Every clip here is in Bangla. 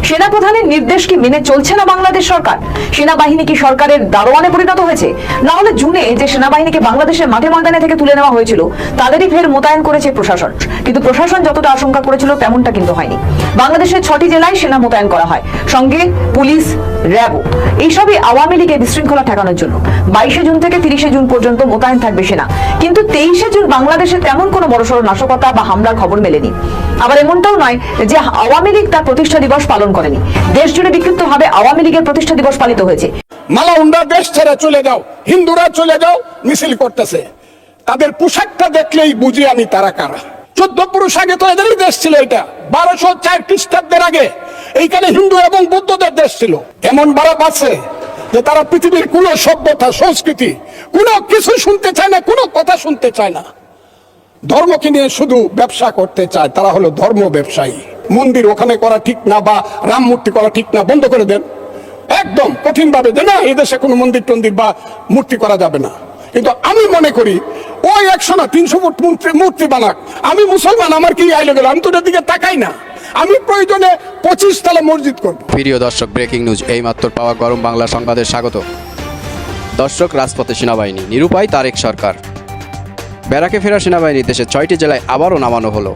সেনাপ্রধানের নির্দেশ কি মেনে চলছে না বাংলাদেশ সরকার? সেনাবাহিনী কি সরকারের দারোয়ানে পরিণত হয়েছে? না হলে জুনে যে সেনাবাহিনীকে বাংলাদেশের মাঠে ময়দানে থেকে তুলে নেওয়া হয়েছিল তাদেরই ফের মোতায়েন করেছে প্রশাসন। কিন্তু প্রশাসন যতটা আশঙ্কা করেছিল তেমনটা কিন্তু হয়নি। বাংলাদেশের 6টি জেলায় সেনা মোতায়েন করা হয়, সঙ্গে পুলিশ, র্যাবও। এইসবই আওয়ামী লীগের বিশৃঙ্খলা ঠেকানোর জন্য 22শে জুন থেকে 30শে জুন পর্যন্ত মোতায়েন থাকবে সেনা। কিন্তু 23শে জুন বাংলাদেশে তেমন কোনো বড়সড় নাশকতা বা হামলার খবর মেলেনি। আবার এমনটাও নয় যে আওয়ামী লীগ তার প্রতিষ্ঠা দিবস পালন করেনি। দেশ জুড়ে বিক্ষিপ্তভাবে আওয়ামী লীগের প্রতিষ্ঠা দিবস পালিত হয়েছে। মালাউন্ডা দেশ ছেড়ে চলে যাও, হিন্দুরা চলে যাও মিছিল করতেছে। তাদের পোশাকটা দেখলেই বুঝি আমি তারা কারা। 14 পুরুষ আগে তো এদেরই দেশ ছিল। এটা 1204 খ্রিস্টাব্দের আগে এইখানে হিন্দু এবং বৌদ্ধদের দেশ ছিল। এমন ভাব আছে যে তারা পৃথিবীর কোন সভ্যতা, সংস্কৃতি, কোনো কিছু শুনতে চায় না, কোনো কথা শুনতে চায় না। ধর্মকে নিয়ে শুধু ব্যবসা করতে চায়। তারা হলো ধর্ম ব্যবসায়ী। মন্দির ওখানে করা ঠিক না, বা রাম মূর্তি করা ঠিক না, বন্ধ করে দেন একদম কঠিন ভাবে, যে না এদেশে কোনো মন্দির টন্দির বা মূর্তি করা যাবে না। কিন্তু আমি মনে করি ওই 100 না 300 ফুট মূর্তি বানাক, আমি মুসলমান, আমার কি আইলে গেল, আমি তো ওটার দিকে তাকাই না। আমি প্রয়োজনে 25 তলা মসজিদ করব। প্রিয় দর্শক, ব্রেকিং নিউজ এইমাত্র পাওয়া গরম বাংলা সংবাদে স্বাগত। দর্শক, রাজপথে সেনাবাহিনী, নিরুপায় তারেক সরকার। ব্যারাকে ফেরা সেনাবাহিনী দেশে 6টি জেলায় আবারও নামানো হলো।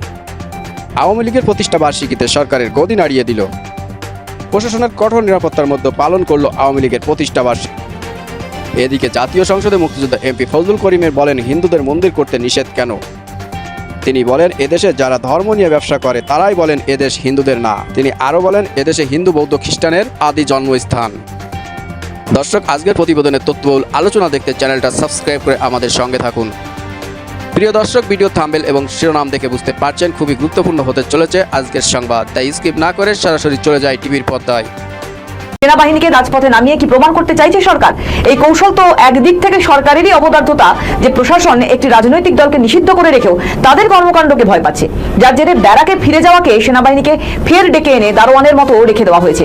আওয়ামী লীগের প্রতিষ্ঠা বার্ষিকীতে সরকারের গদি নাড়িয়ে দিল। প্রশাসনের কঠোর নিরাপত্তার মধ্যে পালন করল আওয়ামী লীগের প্রতিষ্ঠা বার্ষিকী। এদিকে জাতীয় সংসদে মুক্তিযোদ্ধা এমপি ফজলুল করিমের বলেন, হিন্দুদের মন্দির করতে নিষেধ কেন? তিনি বলেন, এদেশে যারা ধর্ম নিয়ে ব্যবসা করে তারাই বলেন এদেশ হিন্দুদের না। তিনি আরও বলেন, এদেশে হিন্দু, বৌদ্ধ, খ্রিস্টানের আদি জন্মস্থান। দর্শক, আজকের প্রতিবেদনের তথ্যবহুল আলোচনা দেখতে চ্যানেলটা সাবস্ক্রাইব করে আমাদের সঙ্গে থাকুন। প্রিয় দর্শক, ভিডিও থাম্বনেল এবং শিরোনাম দেখে বুঝতে পারছেন খুবই গুরুত্বপূর্ণ হতে চলেছে আজকের সংবাদ। তাই স্কিপ না করে সরাসরি চলে যায় টিভির পর্দায়। সেনাবাহিনীকে রাজপথে নামিয়ে কি প্রমাণ করতে চাইছে সরকার? এই কৌশল তো একদিক থেকে সরকারেরই অবদার্থতা যে প্রশাসন একটি রাজনৈতিক দলকে নিষিদ্ধ করে রেখেও তাদের কর্মকাণ্ডকে ভয় পাচ্ছে, যার জেরে ব্যারাকে ফিরে যাওয়াকে সেনাবাহিনীকে ফের ডেকে এনে দারোয়ানের মতো রেখে দেওয়া হয়েছে।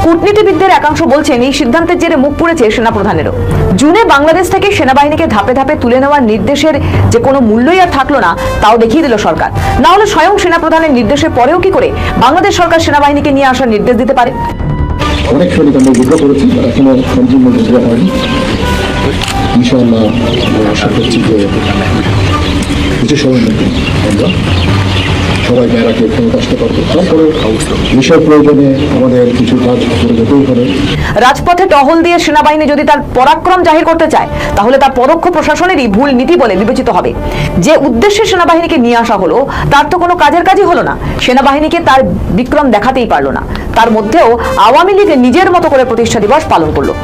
কূটনীতিবিদদের একাংশ বলছেন এই সিদ্ধান্তের জেরে মুখ পুড়েছে সেনাপ্রধানেরও। জুনে বাংলাদেশ থেকে সেনাবাহিনীকে ধাপে ধাপে তুলে নেওয়ার নির্দেশের যে কোনো মূল্যই আর থাকলো না, তাও দেখিয়ে দিল সরকার। না হলে স্বয়ং সেনাপ্রধানের নির্দেশের পরেও কি করে বাংলাদেশ সরকার সেনাবাহিনীকে নিয়ে আসার নির্দেশ দিতে পারে? অনেক সৈনিক আমরা বিদ্রোহ করেছি, এখনো সম্পূর্ণ বিদ্রোহ হয়নি। ইনশাআল্লাহ আশা করছি যে কিছু সময় মধ্যে আমরা সবাই ব্যারাকে ফেরত আসতে পারবো। তারপরে বিষয় প্রয়োজনে আমাদের কিছু কাজ করে যেতেই পারে। রাজপথে টহল দিয়ে সেনাবাহিনী যদি তার পরাক্রম জাহির করতে চায়, তাহলে তা পরোক্ষ প্রশাসনেরই ভুল নীতি বলে বিবেচিত হবে। যে উদ্দেশ্যে সেনাবাহিনীকে নিয়ে আসা হলো তার তো কোনো কাজই হলো না। সেনাবাহিনীকে তার বিক্রম দেখাতেই পারলো না। তার মধ্যেও আওয়ামী লীগ নিজের মতো করে প্রতিষ্ঠা দিবস পালন করলো।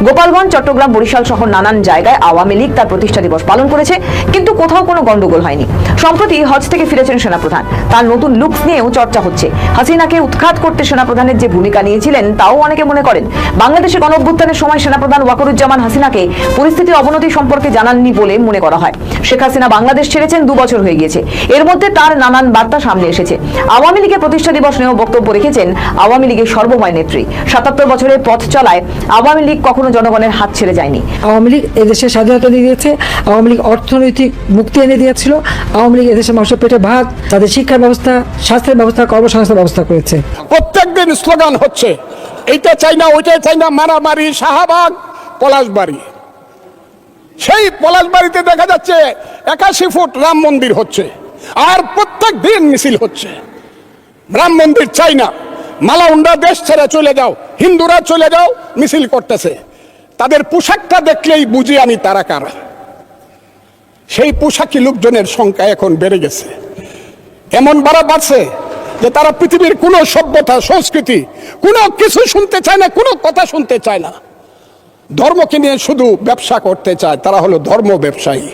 গোপালগঞ্জ, চট্টগ্রাম, বরিশাল সহ নানান জায়গায় আওয়ামী লীগ তার প্রতিষ্ঠা দিবস পালন করেছে, কিন্তু কোথাও কোনো গন্ডগোল হয়নি। সম্প্রতি হজ থেকে ফিরেছেন সেনাপ্রধান, তার নতুন লুকস নিয়েও চর্চা হচ্ছে। হাসিনাকে উৎখাত করতে সেনাপ্রধানের যে ভূমিকা নিয়েছিলেন তাও অনেকে মনে করেন। বাংলাদেশে গণঅভ্যুত্থানের সময় সেনাপ্রধান ওয়াকরুজ্জামান হাসিনাকে পরিস্থিতির অবনতি সম্পর্কে জানাননি বলে মনে করা হয়। শেখ হাসিনা বাংলাদেশ ছেড়েছেন 2 বছর হয়ে গিয়েছে। এর মধ্যে তার নানান বার্তা সামনে এসেছে। আওয়ামী লীগের প্রতিষ্ঠা দিবস নিয়েও বক্তব্য রেখেছেন আওয়ামী লীগের সর্বময় নেত্রী। 77 বছরের পথ চলায় আওয়ামী লীগ কখনো জনগণের হাত ছেড়ে যায়নি। আওয়ামী লীগ এদেশের স্বাধীনতা দিয়ে দিয়েছে, আওয়ামী লীগ অর্থনৈতিক মুক্তি এনে দিয়েছিল, আওয়ামী লীগ এদেশের মানুষের পেটে ভাত, তাদের শিক্ষার ব্যবস্থা, স্বাস্থ্যের ব্যবস্থা, কর্মসংস্থান ব্যবস্থা করেছে। প্রত্যেকদিন স্লোগান হচ্ছে এইটা চাই না, ওইটা চাই না, মারামারি, শাহবাগ, পলাশবাড়ি। সেই পলাশবাড়িতে দেখা যাচ্ছে 81 ফুট রাম মন্দির হচ্ছে, আর প্রত্যেক দিন মিছিল হচ্ছে রাম মন্দির চাই না, মালাউন্ডা দেশ ছেড়ে চলে যাও, হিন্দুরা চলে যাও মিছিল করতেছে। তাদের পোশাকটা দেখলেই বুঝি আমি তারা কারা। সেই পোশাকি লোকজনের সংখ্যা এখন বেড়ে গেছে। এমন বাড়ছে যে তারা পৃথিবীর কোনো সভ্যতা, সংস্কৃতি, কোনো কিছু শুনতে চায় না, কোনো কথা শুনতে চায় না। ধর্মকে নিয়ে শুধু ব্যবসা করতে চায়। তারা হলো ধর্ম ব্যবসায়ী।